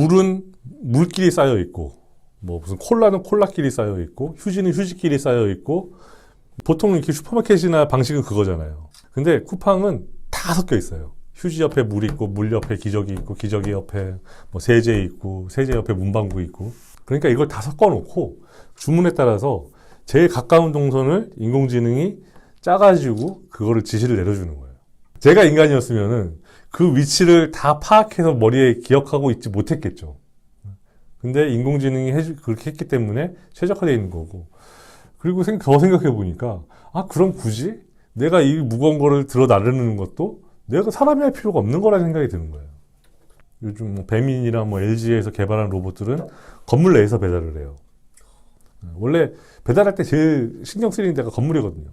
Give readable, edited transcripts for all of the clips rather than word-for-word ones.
물은 물끼리 쌓여 있고, 뭐 무슨 콜라는 콜라끼리 쌓여 있고, 휴지는 휴지끼리 쌓여 있고, 보통 이렇게 슈퍼마켓이나 방식은 그거잖아요. 근데 쿠팡은 다 섞여 있어요. 휴지 옆에 물 있고, 물 옆에 기저귀 있고, 기저귀 옆에 뭐 세제 있고, 세제 옆에 문방구 있고. 그러니까 이걸 다 섞어 놓고 주문에 따라서 제일 가까운 동선을 인공지능이 짜가지고 그거를 지시를 내려주는 거예요. 제가 인간이었으면은 그 위치를 다 파악해서 머리에 기억하고 있지 못했겠죠. 근데 인공지능이 그렇게 했기 때문에 최적화되어 있는 거고. 그리고 더 생각해 보니까, 아, 그럼 굳이 내가 이 무거운 거를 들어 나르는 것도 내가 사람이 할 필요가 없는 거라는 생각이 드는 거예요. 요즘 뭐 배민이나 뭐 LG에서 개발한 로봇들은 건물 내에서 배달을 해요. 원래 배달할 때 제일 신경 쓰이는 데가 건물이거든요.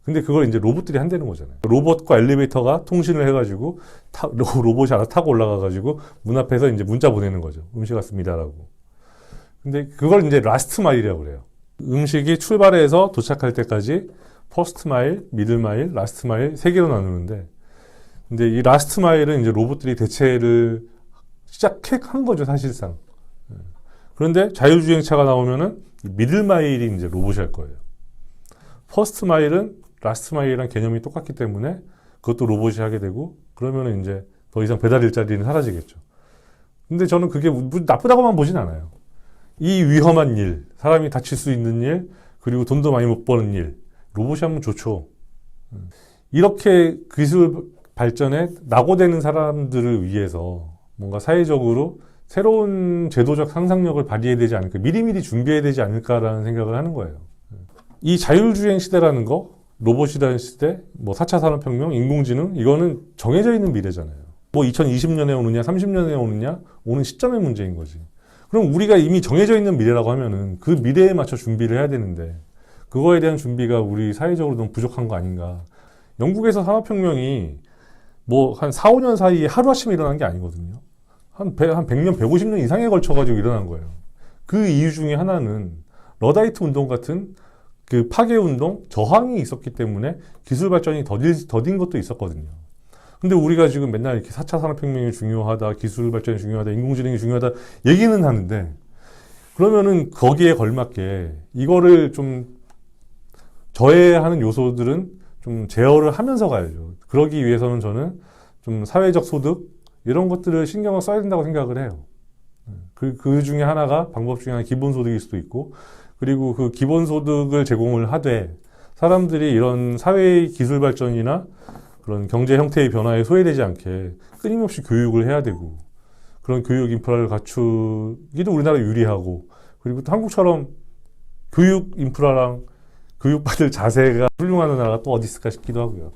근데 그걸 이제 로봇들이 한다는 거잖아요. 로봇과 엘리베이터가 통신을 해가지고 로봇이 하나 타고 올라가가지고 문 앞에서 이제 문자 보내는 거죠. 음식 왔습니다라고. 근데 그걸 이제 라스트 마일이라고 그래요. 음식이 출발해서 도착할 때까지 퍼스트 마일, 미들 마일, 라스트 마일 세 개로 나누는데, 근데 이 라스트 마일은 이제 로봇들이 대체를 시작한 거죠, 사실상. 그런데 자율주행차가 나오면은 미들 마일이 이제 로봇이 할 거예요. 퍼스트 마일은 라스트 마일이랑 개념이 똑같기 때문에 그것도 로봇이 하게 되고, 그러면은 이제 더 이상 배달 일자리는 사라지겠죠. 근데 저는 그게 나쁘다고만 보진 않아요. 이 위험한 일, 사람이 다칠 수 있는 일, 그리고 돈도 많이 못 버는 일, 로봇이 하면 좋죠. 이렇게 기술 발전에 낙오되는 사람들을 위해서 뭔가 사회적으로 새로운 제도적 상상력을 발휘해야 되지 않을까, 미리미리 준비해야 되지 않을까라는 생각을 하는 거예요. 이 자율주행 시대라는 거, 로봇이라는 시대, 뭐 4차 산업혁명, 인공지능, 이거는 정해져 있는 미래잖아요. 뭐 2020년에 오느냐, 30년에 오느냐, 오는 시점의 문제인 거지. 그럼 우리가 이미 정해져 있는 미래라고 하면은 그 미래에 맞춰 준비를 해야 되는데, 그거에 대한 준비가 우리 사회적으로 너무 부족한 거 아닌가. 영국에서 산업혁명이 뭐 한 4, 5년 사이에 하루아침에 일어난 게 아니거든요. 한 100년, 150년 이상에 걸쳐가지고 일어난 거예요. 그 이유 중에 하나는 러다이트 운동 같은 그 파괴 운동, 저항이 있었기 때문에 기술 발전이 더딘 것도 있었거든요. 근데 우리가 지금 맨날 이렇게 4차 산업혁명이 중요하다, 기술 발전이 중요하다, 인공지능이 중요하다 얘기는 하는데, 그러면은 거기에 걸맞게 이거를 좀 저해하는 요소들은 좀 제어를 하면서 가야죠. 그러기 위해서는 저는 좀 사회적 소득, 이런 것들을 신경을 써야 된다고 생각을 해요. 그 중에 하나가, 방법 중에 하나 기본소득일 수도 있고, 그리고 그 기본소득을 제공을 하되 사람들이 이런 사회의 기술 발전이나 그런 경제 형태의 변화에 소외되지 않게 끊임없이 교육을 해야 되고, 그런 교육 인프라를 갖추기도 우리나라 유리하고, 그리고 또 한국처럼 교육 인프라랑 교육받을 자세가 훌륭한 나라가 또 어디 있을까 싶기도 하고요.